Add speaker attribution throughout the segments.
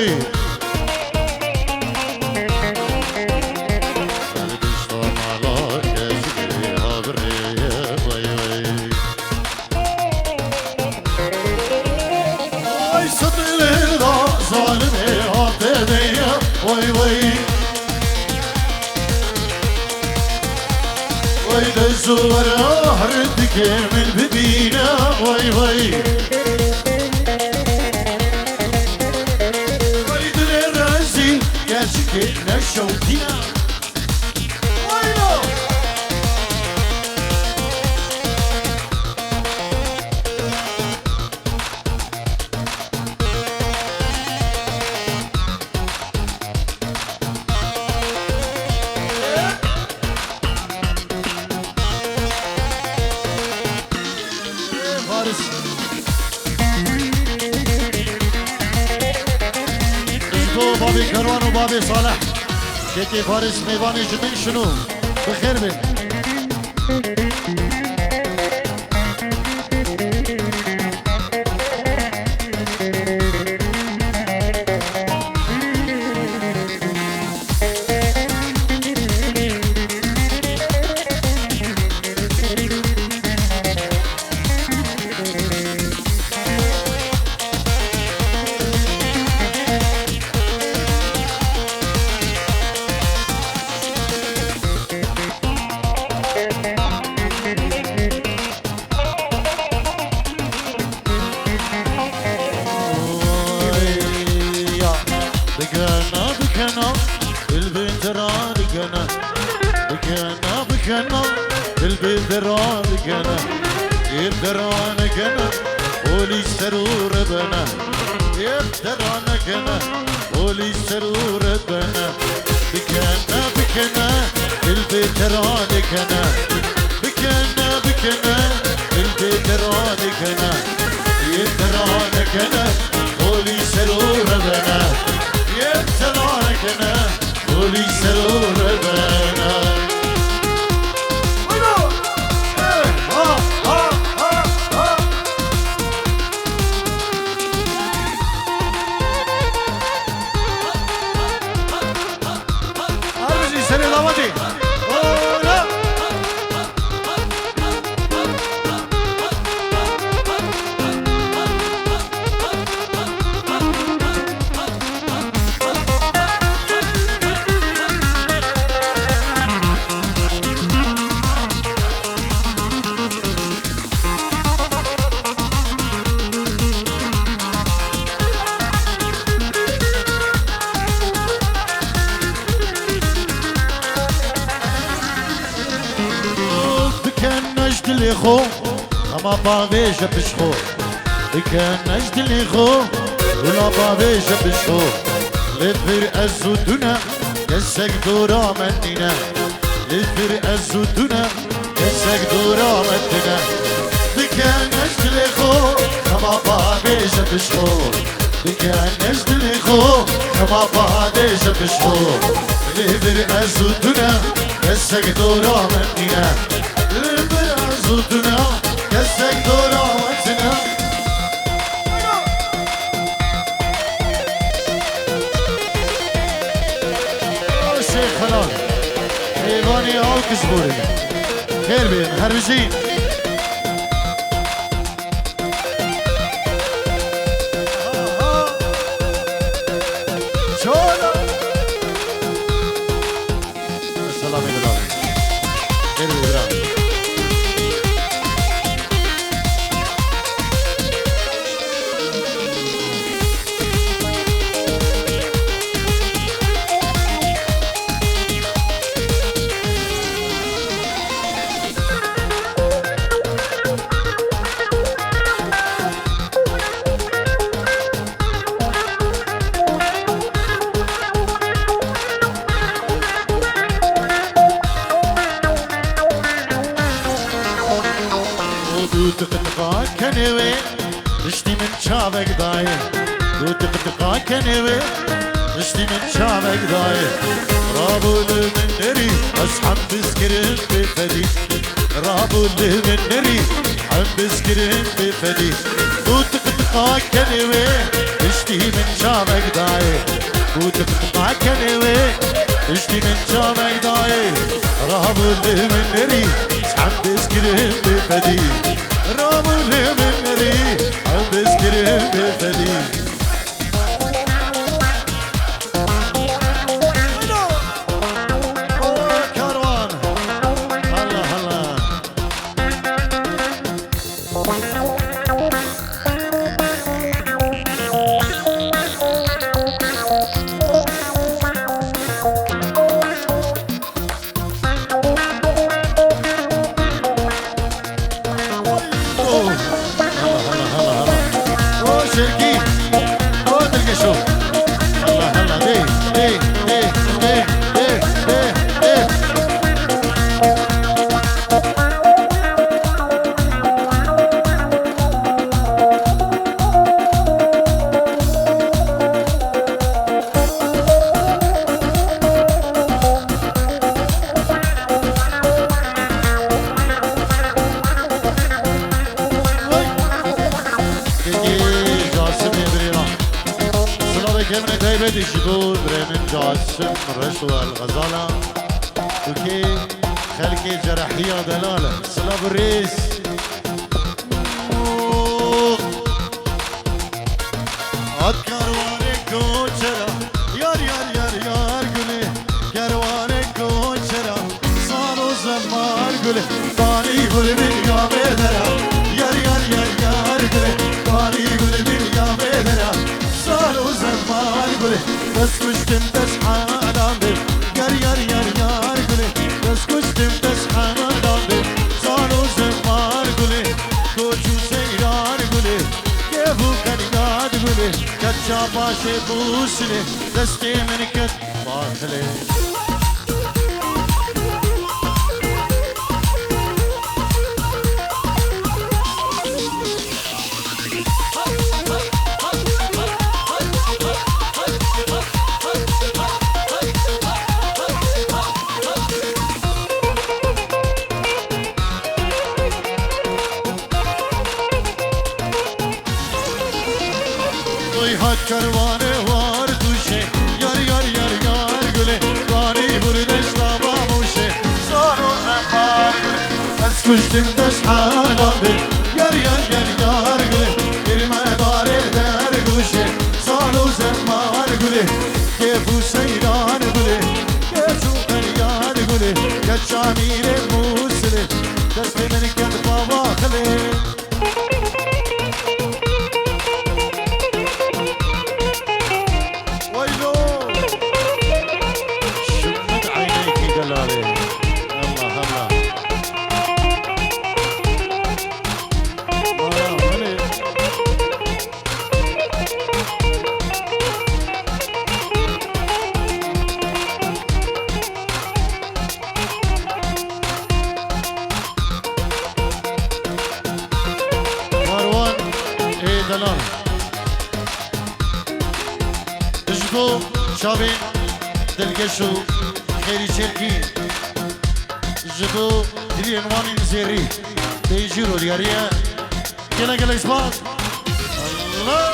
Speaker 1: وي وي وي وي دزور هردك من بدينا وي وي وي دل الرازي كاشك نشوتينا ويلو بابي كروان وبابي صالح شتي فارس ميواني جميل شنو بخير بك البدران قنا الدران قنا ولي سرور بنا الدران قنا ولي سرور بنا بكنا بكنا البدران قنا بكنا بكنا البدران قنا الدران قنا ولي سرور بنا الدران قنا ولي سرور بنا سري لوادي اولا اللي خو اما بابيش بشخو كان نجد اللي خو ولا بابيش بشخو لفر الزودنا كسك دورا مننا لفر الزودنا كسك دورا مننا كان نجد اللي خو اما بابيش بشخو كان نجد اللي خو اما بابيش بشخو لفر الزودنا كسك دورا مننا زودنا كسك دورا وقتنا الشيخ فلان ايواني alkış بوري خير بين هربجين شولا السلام عليكم خير بين تقطقا كنوي رشتي من شابك داير تقطقا كنوي رشتي من شابك داير رابول من نري أصحاب بسكرين بفدي رابول من نري عم بسكرين بفدي تقطقا كنوي رشتي من شابك داير كلمة اشتي من جامع داي رابل من نري حمد اسكرهم بفدي رابل من نري حمد اسكرهم بفدي
Speaker 2: جبود برمن جاسم رشوة الغزالة وكي خلقي جرحية دلالة صلاب الرئيس
Speaker 1: عد كرواني كوچرا يار يار يار يار گله كرواني كوچرا صارو زمان گله داني گل دنيا بدرا يار يار يار يار گله داني گل دنيا بدرا صارو زمان گله بس كشتم تسحان بي يار يار يار يار گله بس كشتم تسحان بي صارو زمان گله كوچو سيران گله كيفو كان ياد گله كتشا باشي بوسلي دستي من كت باخلي کروانه وار توشه یار یار یار یار گله واری بردش لابا موشه سارو زنبار گله از کشتم دش حالم بی یار یار یار یار گله girme dare der guşe سارو زنبار گله کیفو سیران گله کیفو فریاد گله کچامیر موسله دست من کد بابا خله شابين دلقشو خيري شركي جبو دلي عنواني نزيري بيجيرو اليارية كلا كلا إسباط الله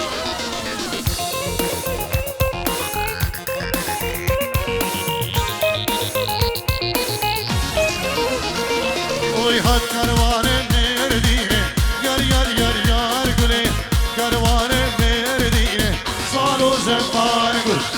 Speaker 1: وي هاد كروان مردينة يار يار يار يار قولي كروان مردينة صاروا زمان قول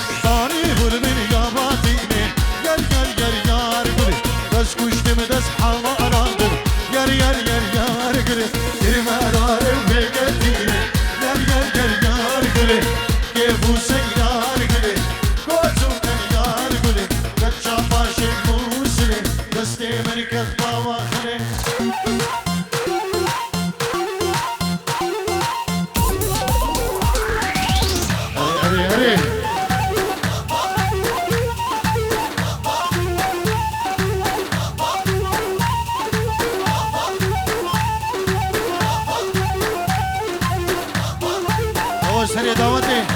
Speaker 1: سری دعوته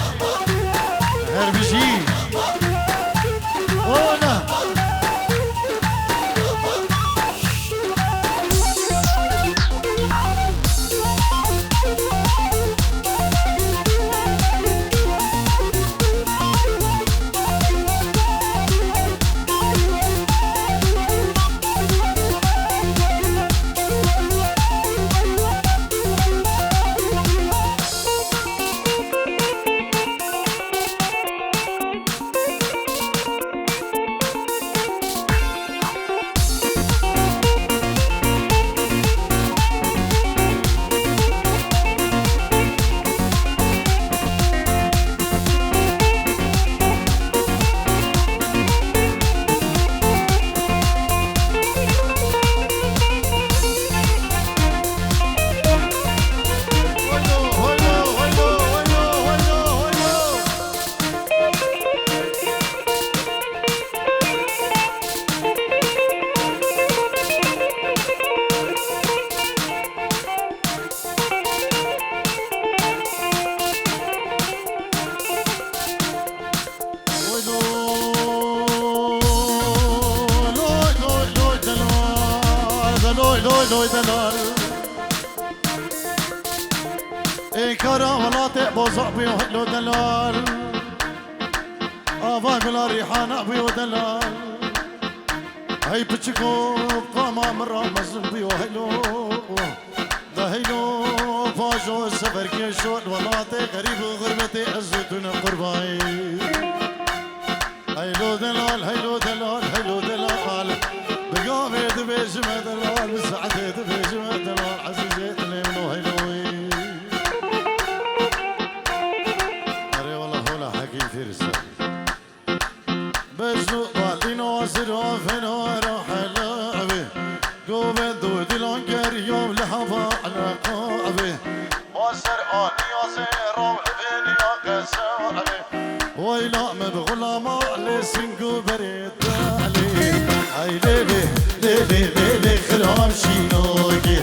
Speaker 1: هر بشی اونا لوی لوی لوی دلال ای کارا ولات بازا بیو هلو دلال آوا گلا ریحانا بیو دلال هی پچکو قاما مرا مزن بیو هلو ده هلو فاجو سفر کشون ولات غریب غربت عزتون قربای هلو دلال هلو دلال هلو دلال بقامي دبيج ما دلال بسعدي دبيج ما دلال عزيزي تلمنو هلوي أري والله هولا حكيم في رسالة بجنو بالينو وزرو فينو روح لعبي قوبين دودي لونجر يوم لحظة على قابي وزر آني وزيرو لبيني يا قسابي ويلا مبغلما لسنقو بريد علي اي ليلي ليلي ليلي خرام شينوكي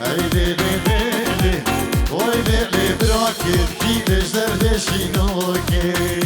Speaker 1: اي ليلي ليلي وي ليلي براكب كي زرد شينوكي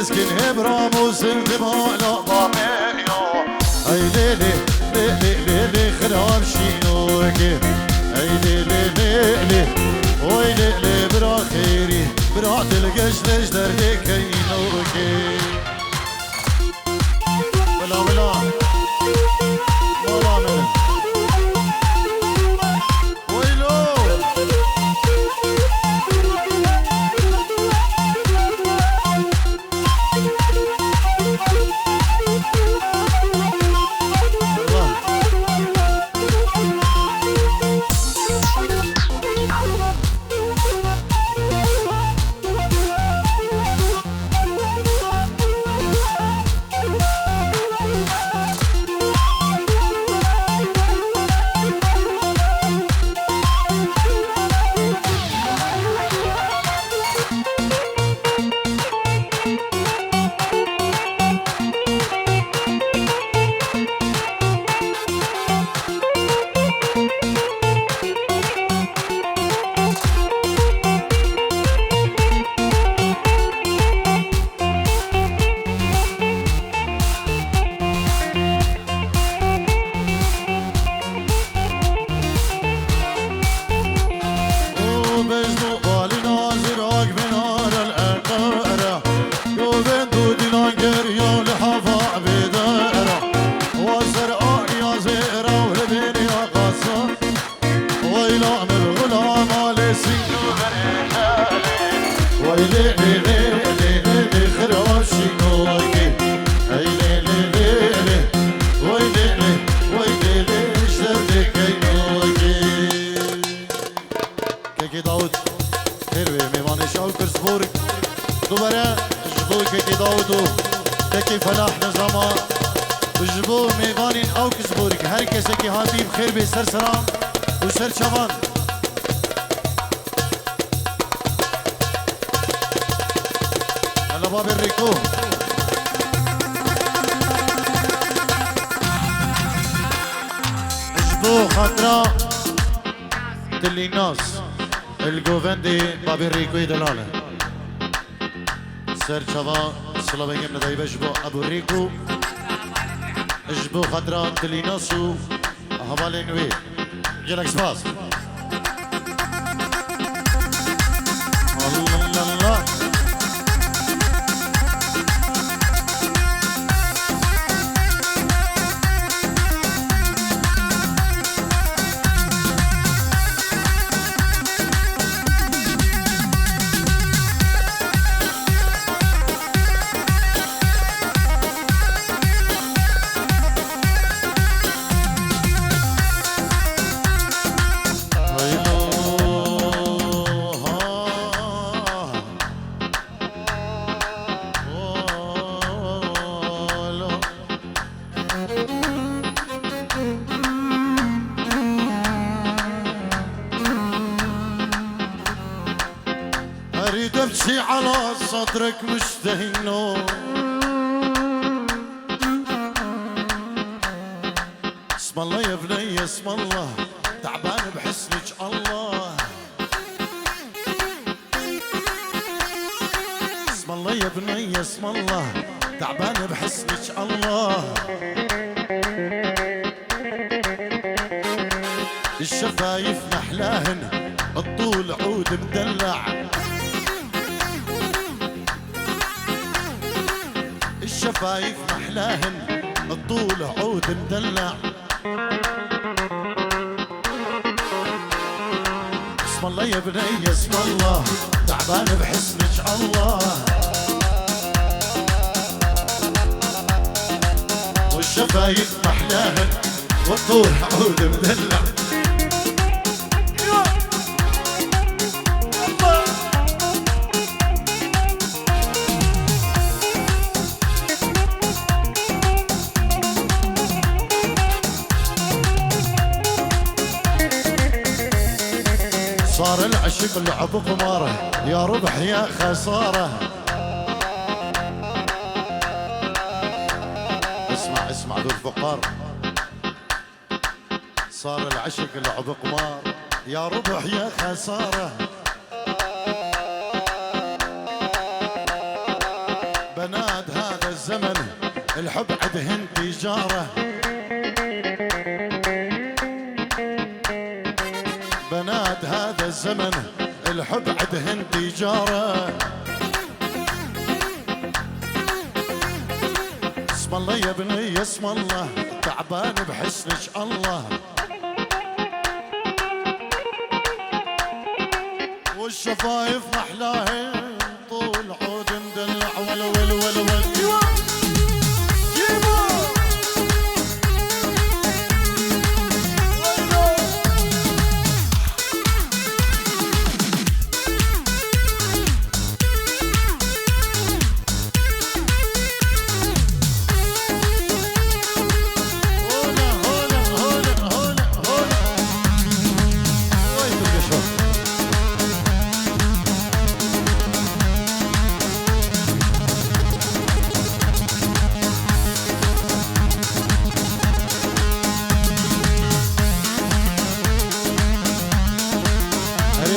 Speaker 1: بسكن هبرام وسلطبان ضاميو اي ليلي ليلي ليلي خرام شينوكي اي ليلي ليلي وي ليلي برا خيري برا تلقش ليش دردي كينوكي بلا بلا بلا من سر سلام و سر چوان على باب الريكو اجبو خطرة دلي الناس الجوفندي باب الريكو دلالة سر چوان صلاة بگم ندائی بجبو ابو الريكو اجبو خطرة دلي ناسو حوالي نوي جلك سباس الله الله
Speaker 2: اريد ابكي على صدرك مشتهي النوم. اسم الله يا بني اسم الله، تعبان بحسنك الله. اسم الله يا بني اسم الله، تعبان بحسنك الله. الشفايف محلاهن، الطول عود مدلع. الشفايف محلاهن، الطول عود مدلع. اسم الله يا بني اسم الله، تعبان بحسنك الله. والشفايف محلاهن، والطول عود مدلع. صار العشق لعب قماره، يا ربح يا خساره. اسمع اسمع ذو الفقار. صار العشق لعب قمار، يا ربح يا خساره. بنات هذا الزمن الحب عدهن تجاره. بنات هذا الزمن الحب عدهن تجاره. اسم الله يا بني اسم الله، تعبان بحسنك الله. والشفايف محلاهن، طول عود مدلع. ولا ولا ولا ولا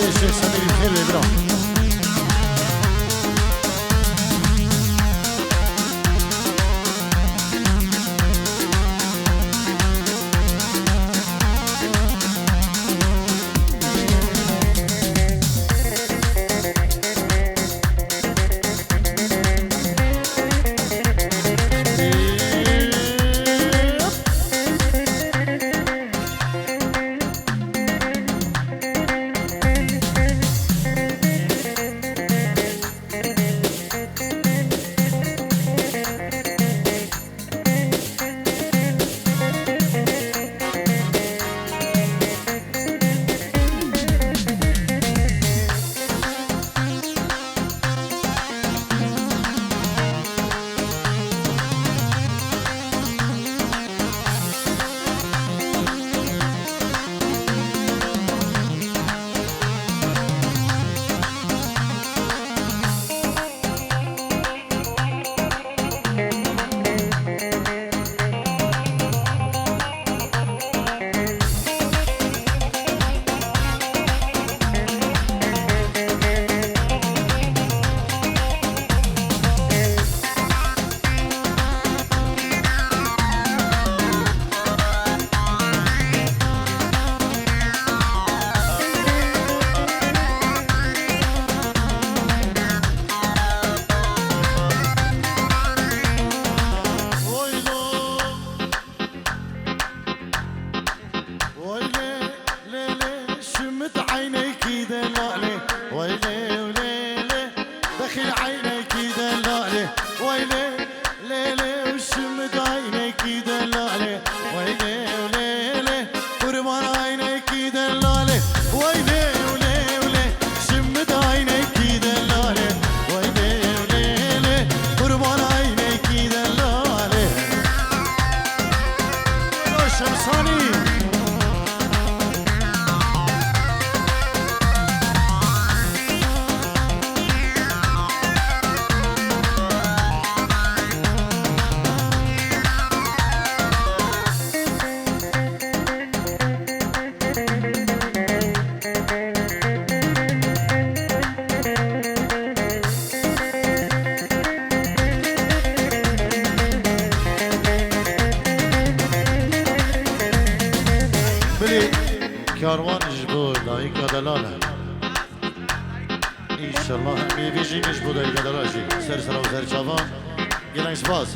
Speaker 2: الشيخ سمير الخير الإبراهيم.
Speaker 1: جبو دايكا دلالة إن شاء الله هم بيجي نجبو دايكا دلالة سرسرة وسر شافان يلان سباس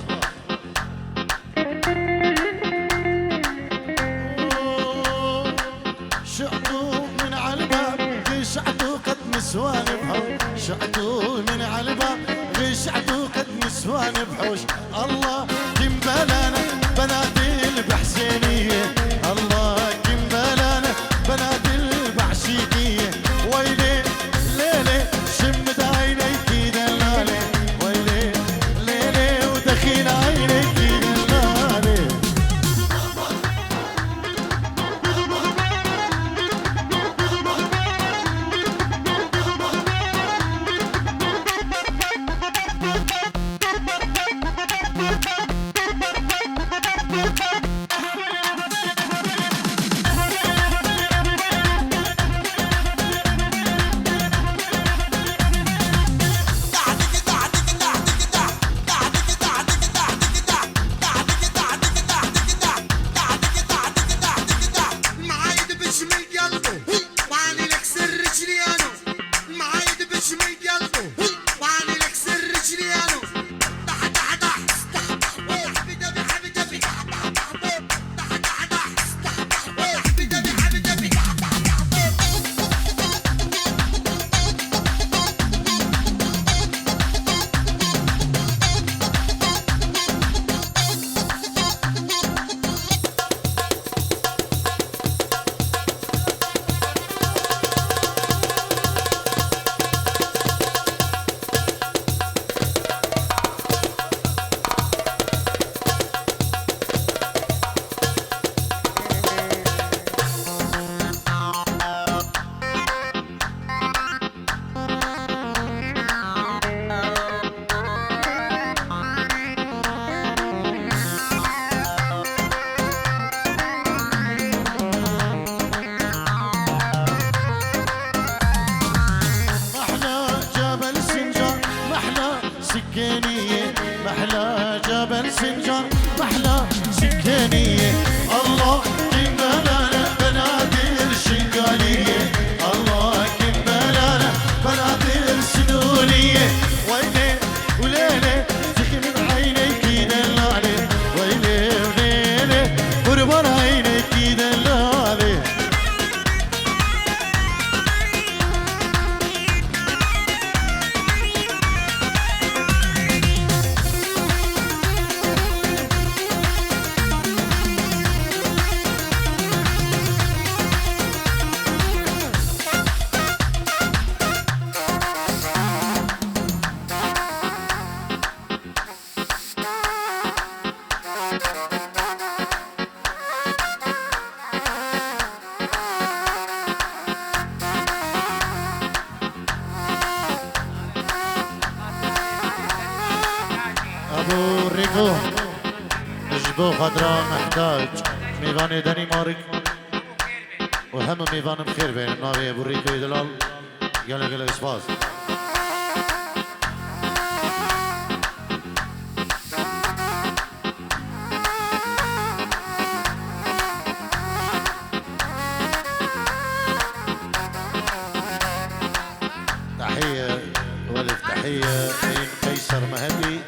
Speaker 1: شعتو من عالباب غشعتو قد نسوان بحوش شعتو من عالباب غشعتو قد نسوان بحوش الله كم بلانا بنات البحسينية الله كم بلانا بنات البعشيقية ويلي ليلي شمد عينيكي دلالي ويلي ليلي ودخيل عينيكي دلالي سكينية محلى جبل سنجر محلى سكينية الله كم بلانا بنادر شنقالية الله كم بلانا بنادر سنونية ويلي وليلي تخي من عينيكي دلالي ويلي وليلي قربان عينيكي دلالي ابو ريكو جبو خضراء محتاج ميفان دني مارك وهم ميفان بخير بين ناوي ابو ريكو يدلال قال قال اسفاس تحية والف تحية قيصر مهدي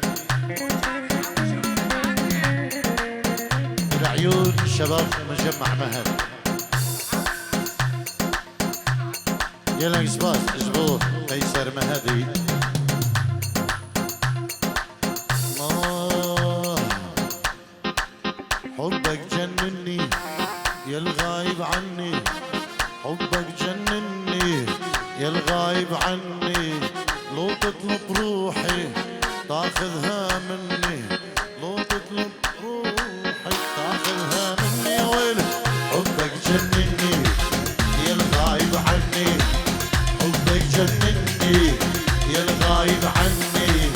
Speaker 1: عيون شباب مجمع مهد يلا سباس اجبوه قيصر مهدي حبك جنني يا الغايب عني حبك جنني يا الغايب عني لو تطلب روحي تاخذها مني لو تطلب روحي تاخذها مني يا ويلي حبك جنني يا الغايب عني حبك جنني يا الغايب عني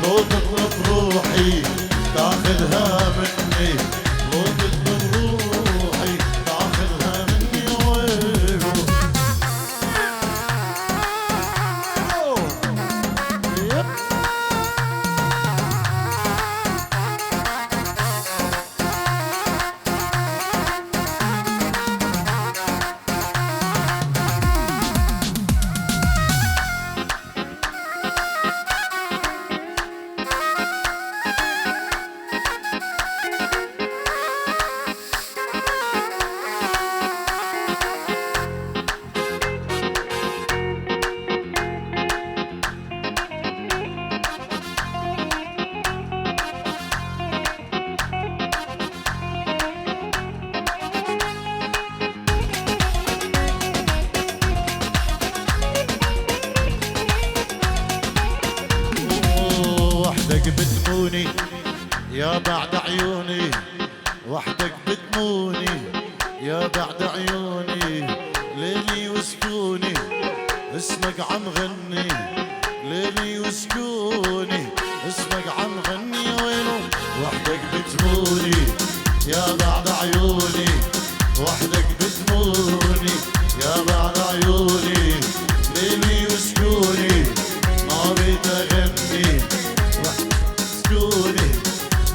Speaker 1: لو تطلب روحي تاخذها مني لو تطلب روحي تاخذها مني يا ويلي بتموني يا بعد عيوني، وحدك بتموني يا بعد عيوني، ليلي وسكوني اسمك عم غني، ليلي وسكوني اسمك عم غني يا ويلو، وحدك بتموني يا بعد عيوني، وحدك بتموني يا بعد عيوني، ليلي وسكوني ما بيت اغني، وسكوني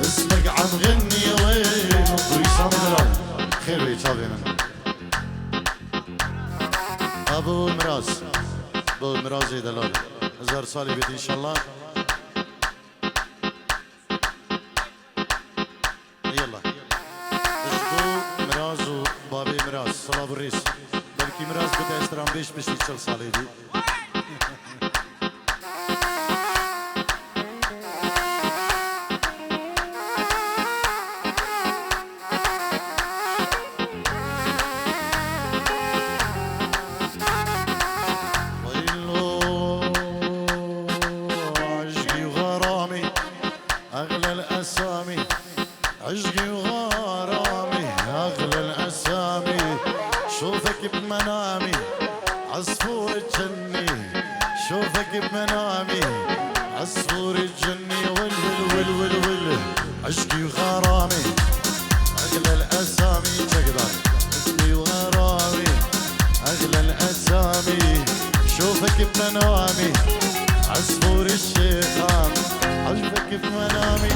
Speaker 1: اسمك عم غني يا ويلو. خير بيت صافي من ابو مراس، ابو مراس دلال 1000 سالي بيت ان شاء الله. يلا اشبو مراس وبابي مراس صلاة الريس، بلكي مراس بدا استرام بيش تشل صالي دي. عشقي وغرامي أغلى الأسامي، شوفك بمنامي عصفور الجني، شوفك بمنامي عصفور الجني، ول ول ول ول عشقي وغرامي أغلى الأسامي، تقدر عشقي وغرامي أغلى الأسامي، شوفك بمنامي عصفور الشيخان، عشقك بمنامي